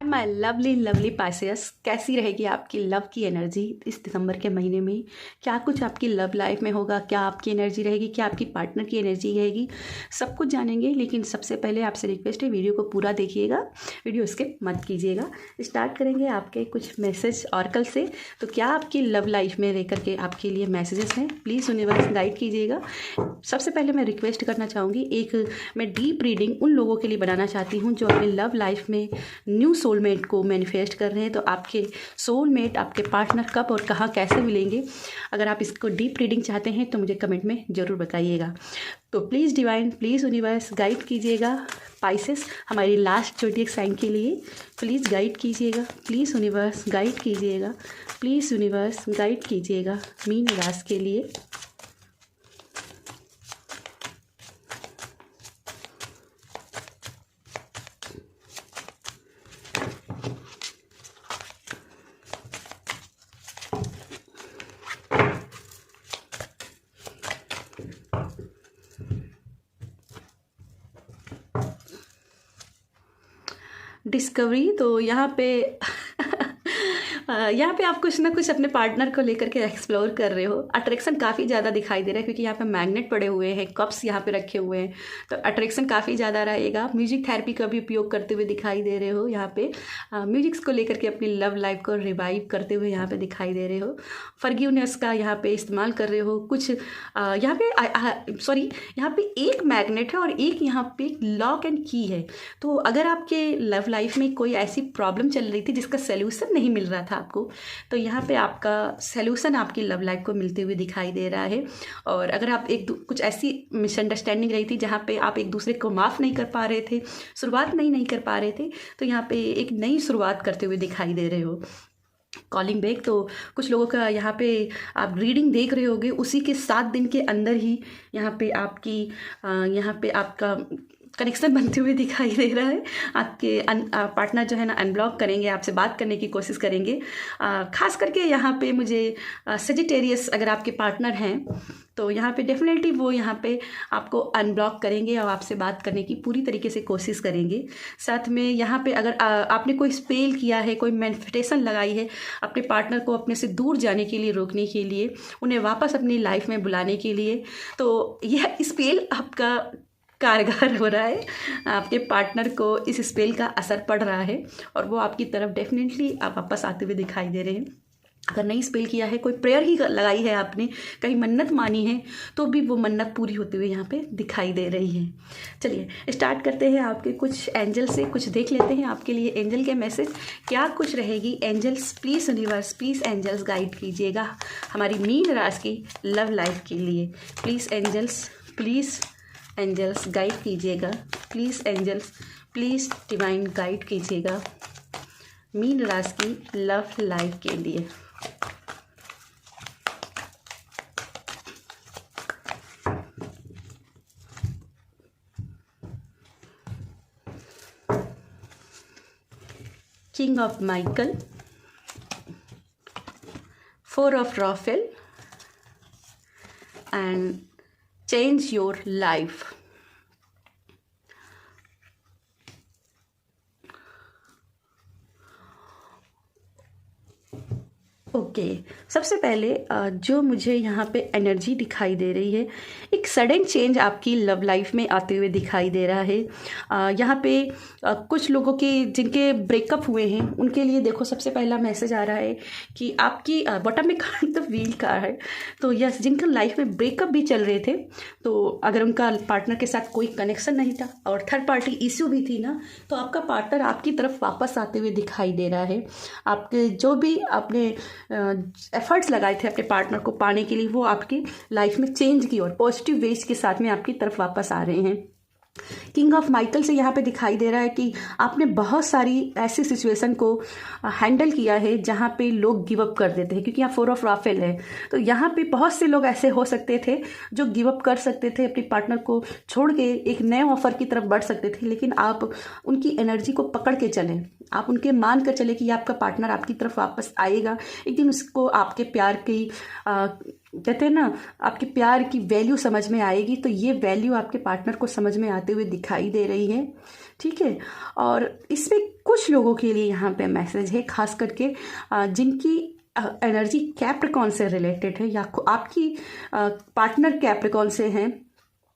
My lovely lovely Pisces, कैसी रहेगी आपकी लव की एनर्जी इस दिसंबर के महीने में। क्या कुछ आपकी लव लाइफ में होगा, क्या आपकी एनर्जी रहेगी, क्या आपकी पार्टनर की एनर्जी रहेगी, सब कुछ जानेंगे। लेकिन सबसे पहले आपसे रिक्वेस्ट है, वीडियो को पूरा देखिएगा, वीडियो स्किप मत कीजिएगा। स्टार्ट करेंगे आपके कुछ मैसेज ऑर्कल से। तो क्या आपकी लव लाइफ में रह करके आपके लिए मैसेजेस हैं, प्लीज़ यूनिवर्स गाइड कीजिएगा। सबसे पहले मैं रिक्वेस्ट करना चाहूँगी, मैं डीप रीडिंग उन लोगों के लिए बनाना चाहती हूँ जो अपनी लव लाइफ में न्यू सोलमेट को मैनिफेस्ट कर रहे हैं। तो आपके सोलमेट, आपके पार्टनर कब और कहाँ कैसे मिलेंगे, अगर आप इसको डीप रीडिंग चाहते हैं तो मुझे कमेंट में ज़रूर बताइएगा। तो please divine, please universe guide कीजिएगा। पाइसेस हमारी लास्ट ज़ोडिएक साइन के लिए प्लीज़ गाइड कीजिएगा, प्लीज़ यूनिवर्स गाइड कीजिएगा, प्लीज़ यूनिवर्स गाइड कीजिएगा मीन राशि के लिए। डिस्कवरी, तो यहाँ पे यहाँ पे आप कुछ ना कुछ अपने पार्टनर को लेकर के एक्सप्लोर कर रहे हो। अट्रैक्शन काफ़ी ज़्यादा दिखाई दे रहा है क्योंकि यहाँ पे मैग्नेट पड़े हुए हैं, कप्स यहाँ पे रखे हुए हैं, तो अट्रैक्शन काफ़ी ज़्यादा रहेगा। म्यूजिक थेरेपी का भी उपयोग करते हुए दिखाई दे रहे हो। यहाँ पे म्यूजिक्स को लेकर के अपनी लव लाइफ को रिवाइव करते हुए यहाँ पे दिखाई दे रहे हो। फॉरगिवनेस का यहाँ पे इस्तेमाल कर रहे हो। कुछ यहाँ पे सॉरी, यहाँ पे एक मैग्नेट है और एक यहाँ पे लॉक एंड की है। तो अगर आपके लव लाइफ में कोई ऐसी प्रॉब्लम चल रही थी जिसका सोल्यूशन नहीं मिल रहा था आपको, तो यहाँ पे आपका सॉल्यूशन आपकी लव लाइफ को मिलते हुए दिखाई दे रहा है। और अगर आप कुछ ऐसी मिसअंडरस्टैंडिंग रही थी जहाँ पे आप एक दूसरे को माफ़ नहीं कर पा रहे थे, शुरुआत नहीं कर पा रहे थे, तो यहाँ पे एक नई शुरुआत करते हुए दिखाई दे रहे हो। कॉलिंग बैक, तो कुछ लोगों का यहाँ पे आप रीडिंग देख रहे होगे, उसी के 7 दिन के अंदर ही यहाँ पे आपका कनेक्शन बनते हुए दिखाई दे रहा है। आपके पार्टनर जो है ना अनब्लॉक करेंगे, आपसे बात करने की कोशिश करेंगे। खास करके यहाँ पे मुझे सेजिटेरियस अगर आपके पार्टनर हैं तो यहाँ पे डेफिनेटली वो यहाँ पे आपको अनब्लॉक करेंगे और आपसे बात करने की पूरी तरीके से कोशिश करेंगे। साथ में यहाँ पे अगर आपने कोई स्पेल किया है, कोई मैनिफेस्टेशन लगाई है अपने पार्टनर को अपने से दूर जाने के लिए, रोकने के लिए, उन्हें वापस अपनी लाइफ में बुलाने के लिए, तो यह स्पेल आपका कारगर हो रहा है। आपके पार्टनर को इस स्पेल का असर पड़ रहा है और वो आपकी तरफ डेफिनेटली आप वापस आते हुए दिखाई दे रहे हैं। अगर नहीं स्पेल किया है, कोई प्रेयर ही लगाई है आपने, कहीं मन्नत मानी है, तो भी वो मन्नत पूरी होते हुए यहाँ पे दिखाई दे रही है। चलिए स्टार्ट करते हैं आपके कुछ एंजल से, कुछ देख लेते हैं आपके लिए एंजल के मैसेज क्या कुछ रहेगी। Angels please universe, please angels guide कीजिएगा हमारी मीन राशि की लव लाइफ के लिए। Please angels, please angels guide कीजिएगा, please angels, please divine guide कीजिएगा मीन राशि की लव लाइफ के लिए। King of Michael, 4 of Raphael and change your life। Okay, सबसे पहले जो मुझे यहाँ पे एनर्जी दिखाई दे रही है, एक सडन चेंज आपकी लव लाइफ में आते हुए दिखाई दे रहा है। यहाँ पे कुछ लोगों के जिनके ब्रेकअप हुए हैं उनके लिए देखो, सबसे पहला मैसेज आ रहा है कि आपकी बॉटम में कार्ड द व्हील का है। तो यस, जिनका लाइफ में ब्रेकअप भी चल रहे थे, तो अगर उनका पार्टनर के साथ कोई कनेक्शन नहीं था और थर्ड पार्टी इश्यू भी थी ना, तो आपका पार्टनर आपकी तरफ वापस आते हुए दिखाई दे रहा है। आपके जो भी आपने एफर्ट्स लगाए थे अपने पार्टनर को पाने के लिए, वो आपकी लाइफ में चेंज की और पॉजिटिव वेज के साथ में आपकी तरफ वापस आ रहे हैं। किंग ऑफ माइकल से यहाँ पे दिखाई दे रहा है कि आपने बहुत सारी ऐसी सिचुएशन को हैंडल किया है जहाँ पे लोग गिव अप कर देते हैं, क्योंकि यहाँ 4 of Raphael है। तो यहाँ पे बहुत से लोग ऐसे हो सकते थे जो गिव अप कर सकते थे, अपने पार्टनर को छोड़ के एक नए ऑफर की तरफ बढ़ सकते थे, लेकिन आप उनकी एनर्जी को पकड़ के चले, आप उनके मान कर चले कि आपका पार्टनर आपकी तरफ वापस आएगा एक दिन, उसको आपके प्यार की कहते हैं ना, आपके प्यार की वैल्यू समझ में आएगी, तो ये वैल्यू आपके पार्टनर को समझ में आते हुए दिखाई दे रही है। ठीक है, और इसमें कुछ लोगों के लिए यहाँ पे मैसेज है, खास करके जिनकी एनर्जी कैप्रिकॉन से रिलेटेड है, या आपकी पार्टनर कैप्रिकॉन से हैं,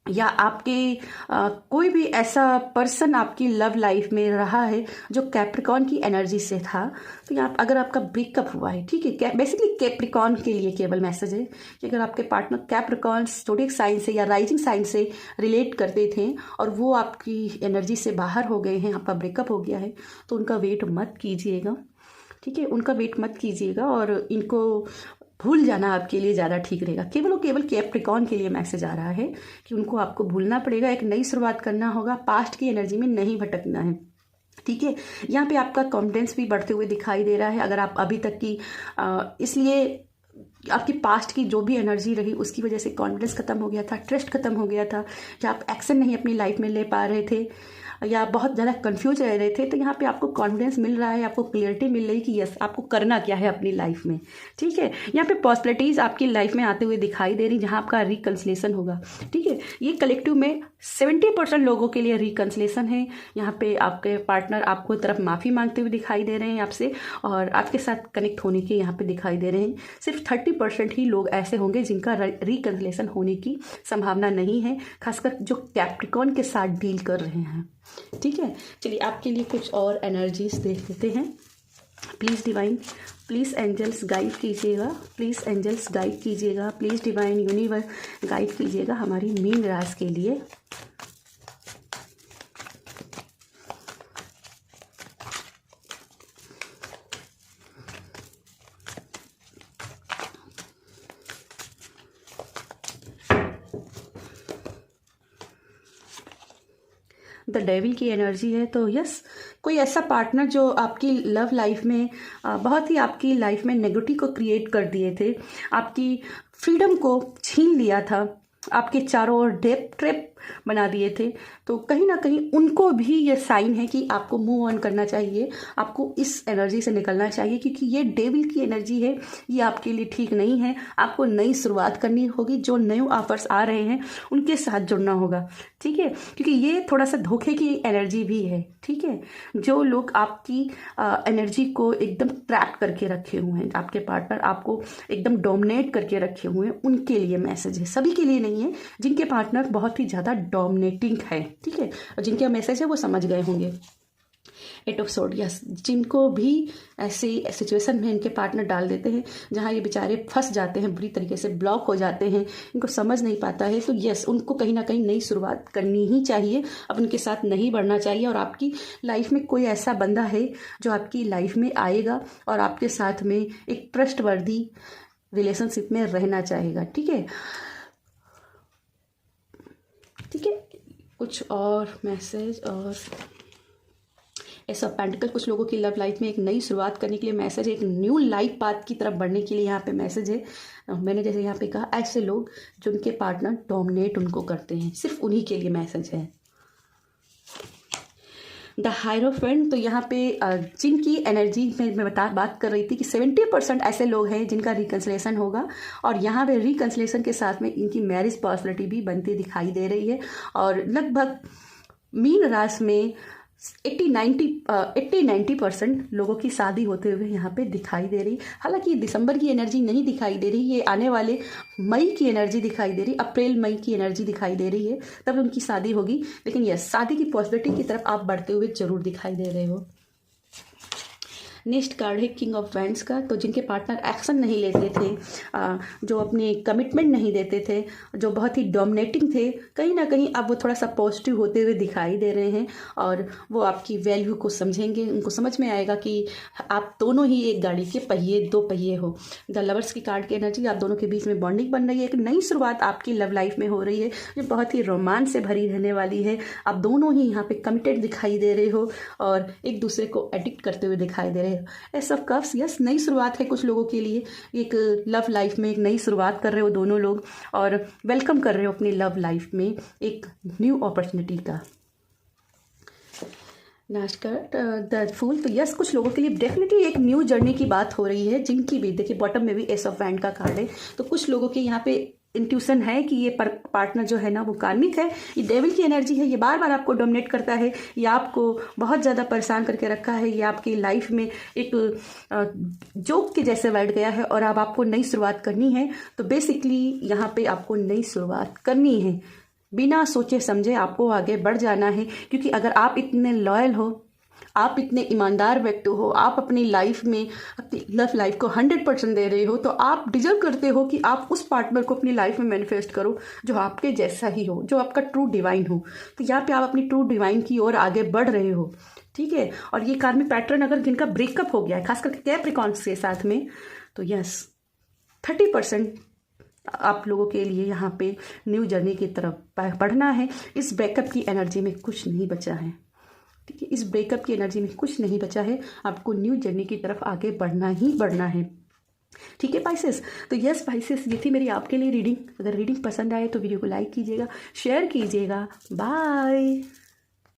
या आपके कोई भी ऐसा पर्सन आपकी लव लाइफ में रहा है जो कैप्रिकॉन की एनर्जी से था। तो यहाँ अगर आपका ब्रेकअप हुआ है, ठीक है, बेसिकली कैप्रिकॉन के लिए केवल मैसेज है कि अगर आपके पार्टनर कैप्रिकॉन ज़ोडिएक साइन से या राइजिंग साइन से रिलेट करते थे और वो आपकी एनर्जी से बाहर हो गए हैं, आपका ब्रेकअप हो गया है, तो उनका वेट मत कीजिएगा। ठीक है, उनका वेट मत कीजिएगा और इनको भूल जाना आपके लिए ज़्यादा ठीक रहेगा। केवल कैप्रिकॉन के लिए मैसेज आ रहा है कि उनको आपको भूलना पड़ेगा, एक नई शुरुआत करना होगा, पास्ट की एनर्जी में नहीं भटकना है। ठीक है, यहाँ पे आपका कॉन्फिडेंस भी बढ़ते हुए दिखाई दे रहा है। अगर आप अभी तक की इसलिए आपकी पास्ट की जो भी एनर्जी रही उसकी वजह से कॉन्फिडेंस खत्म हो गया था, ट्रस्ट खत्म हो गया था, या आप एक्शन नहीं अपनी लाइफ में ले पा रहे थे, या बहुत ज़्यादा कंफ्यूज रह रहे थे, तो यहाँ पे आपको कॉन्फिडेंस मिल रहा है, आपको क्लियरिटी मिल रही है कि यस आपको करना क्या है अपनी लाइफ में। ठीक है, यहाँ पे पॉसिबिलिटीज़ आपकी लाइफ में आते हुए दिखाई दे रही, जहाँ आपका रिकन्सिलेशन होगा। ठीक है, ये कलेक्टिव में 70% लोगों के लिए रिकन्सिलेशन है। यहाँ पे आपके पार्टनर आपको तरफ माफ़ी मांगते हुए दिखाई दे रहे हैं आपसे, और आपके साथ कनेक्ट होने के यहाँ पे दिखाई दे रहे हैं। सिर्फ 30% ही लोग ऐसे होंगे जिनका रिकन्सिलेशन होने की संभावना नहीं है, खासकर जो कैप्रिकॉन के साथ डील कर रहे हैं। ठीक है, चलिए आपके लिए कुछ और एनर्जीज देख लेते हैं। Please divine, please angels guide कीजिएगा, प्लीज़ एंजल्स गाइड कीजिएगा, प्लीज़ डिवाइन यूनिवर्स गाइड कीजिएगा हमारी मीन राशि के लिए। द डेविल की एनर्जी है, तो यस कोई ऐसा पार्टनर जो आपकी लव लाइफ में बहुत ही आपकी लाइफ में नेगेटिव को क्रिएट कर दिए थे, आपकी फ्रीडम को छीन लिया था, आपके चारों ओर डेप ट्रैप बना दिए थे, तो कहीं ना कहीं उनको भी ये साइन है कि आपको मूव ऑन करना चाहिए, आपको इस एनर्जी से निकलना चाहिए, क्योंकि ये डेविल की एनर्जी है, ये आपके लिए ठीक नहीं है। आपको नई शुरुआत करनी होगी, जो न्यू ऑफर्स आ रहे हैं उनके साथ जुड़ना होगा। ठीक है, क्योंकि ये थोड़ा सा धोखे की एनर्जी भी है। ठीक है, जो लोग आपकी एनर्जी को एकदम ट्रैप करके रखे हुए हैं, आपके पार्टनर आपको एकदम डोमिनेट करके रखे हुए हैं, उनके लिए मैसेज है, सभी के लिए नहीं है। जिनके पार्टनर बहुत ही ज़्यादा डोमिनेटिंग है, ठीक है, और जिनके मैसेज है वो समझ गए होंगे। 8 ऑफ सोर्ड, यस, जिनको भी ऐसी सिचुएशन में इनके पार्टनर डाल देते हैं जहाँ ये बेचारे फंस जाते हैं, बुरी तरीके से ब्लॉक हो जाते हैं, इनको समझ नहीं पाता है, तो यस उनको कहीं ना कहीं नई शुरुआत करनी ही चाहिए, अब उनके साथ नहीं बढ़ना चाहिए। और आपकी लाइफ में कोई ऐसा बंदा है जो आपकी लाइफ में आएगा और आपके साथ में एक ट्रस्टवर्दी रिलेशनशिप में रहना चाहेगा। ठीक है, ठीक है, कुछ और मैसेज और एस ऑफ पेंटिकल, कुछ लोगों की लव लाइफ में एक नई शुरुआत करने के लिए मैसेज है, एक न्यू लाइफ पाथ की तरफ बढ़ने के लिए यहाँ पे मैसेज है। मैंने जैसे यहाँ पे कहा, ऐसे लोग जिनके पार्टनर डोमिनेट उनको करते हैं, सिर्फ उन्हीं के लिए मैसेज है। द हायरोफेंट, तो यहाँ पे जिनकी एनर्जी में मैं बात कर रही थी कि 70% ऐसे लोग हैं जिनका रिकन्सिलेशन होगा, और यहाँ पे रिकन्सिलेशन के साथ में इनकी मैरिज पॉसिबिलिटी भी बनती दिखाई दे रही है। और लगभग मीन राशि में 80-90% लोगों की शादी होते हुए यहाँ पे दिखाई दे रही। हालांकि दिसंबर की एनर्जी नहीं दिखाई दे रही, ये आने वाले मई की एनर्जी दिखाई दे रही, अप्रैल मई की एनर्जी दिखाई दे रही है, तब उनकी शादी होगी। लेकिन यस, शादी की पॉसिबिलिटी की तरफ आप बढ़ते हुए जरूर दिखाई दे रहे हो। नेक्स्ट कार्ड है किंग ऑफ वैंड्स का, तो जिनके पार्टनर एक्शन नहीं लेते थे, जो अपने कमिटमेंट नहीं देते थे, जो बहुत ही डोमिनेटिंग थे, कहीं ना कहीं अब वो थोड़ा सा पॉजिटिव होते हुए दिखाई दे रहे हैं, और वो आपकी वैल्यू को समझेंगे। उनको समझ में आएगा कि आप दोनों ही एक गाड़ी के पहिए, दो पहिए हो। द लवर्स की कार्ड की एनर्जी, आप दोनों के बीच में बॉन्डिंग बन रही है, एक नई शुरुआत आपकी लव लाइफ में हो रही है जो बहुत ही रोमांस से भरी रहने वाली है। आप दोनों ही यहाँ पे कमिटेड दिखाई दे रहे हो और एक दूसरे को एडिक्ट करते हुए दिखाई दे रहे हो। एस ऑफ कप्स, यस, नई शुरुआत है कुछ लोगों के लिए, एक लव लाइफ में एक नई शुरुआत कर रहे हो दोनों लोग, और वेलकम कर रहे हो अपनी लव लाइफ में एक न्यू अपॉर्चुनिटी का। The fool. तो यस, कुछ लोगों के लिए डेफिनेटली एक न्यू जर्नी की बात हो रही है, जिनकी भी देखिए बॉटम में भी एस ऑफ वैंड का कार्ड है। तो कुछ लोगों के यहाँ पे इंट्यूशन है कि ये पार्टनर जो है ना वो कार्मिक है, ये डेविल की एनर्जी है, ये बार बार आपको डोमिनेट करता है, ये आपको बहुत ज़्यादा परेशान करके रखा है, ये आपकी लाइफ में एक जोक के जैसे बैठ गया है और अब आपको नई शुरुआत करनी है। तो बेसिकली यहाँ पे आपको नई शुरुआत करनी है, बिना सोचे समझे आपको आगे बढ़ जाना है, क्योंकि अगर आप इतने लॉयल हो, आप इतने ईमानदार व्यक्ति हो, आप अपनी लाइफ में अपनी लव लाइफ को 100% दे रहे हो, तो आप डिजर्व करते हो कि आप उस पार्टनर को अपनी लाइफ में मैनिफेस्ट करो जो आपके जैसा ही हो, जो आपका ट्रू डिवाइन हो। तो यहाँ पे आप अपनी ट्रू डिवाइन की ओर आगे बढ़ रहे हो, ठीक है। और ये कार्मिक पैटर्न अगर जिनका ब्रेकअप हो गया है, खास करके कैप्रिकॉर्न्स के साथ में, तो यस 30% आप लोगों के लिए यहाँ पे न्यू जर्नी की तरफ बढ़ना है। इस ब्रेकअप की एनर्जी में कुछ नहीं बचा है, ठीक है, इस ब्रेकअप की एनर्जी में कुछ नहीं बचा है, आपको न्यू जर्नी की तरफ आगे बढ़ना ही बढ़ना है, ठीक है पाइसेस। तो यस पाइसेस, ये थी मेरी आपके लिए रीडिंग। अगर रीडिंग पसंद आए तो वीडियो को लाइक कीजिएगा, शेयर कीजिएगा। बाय।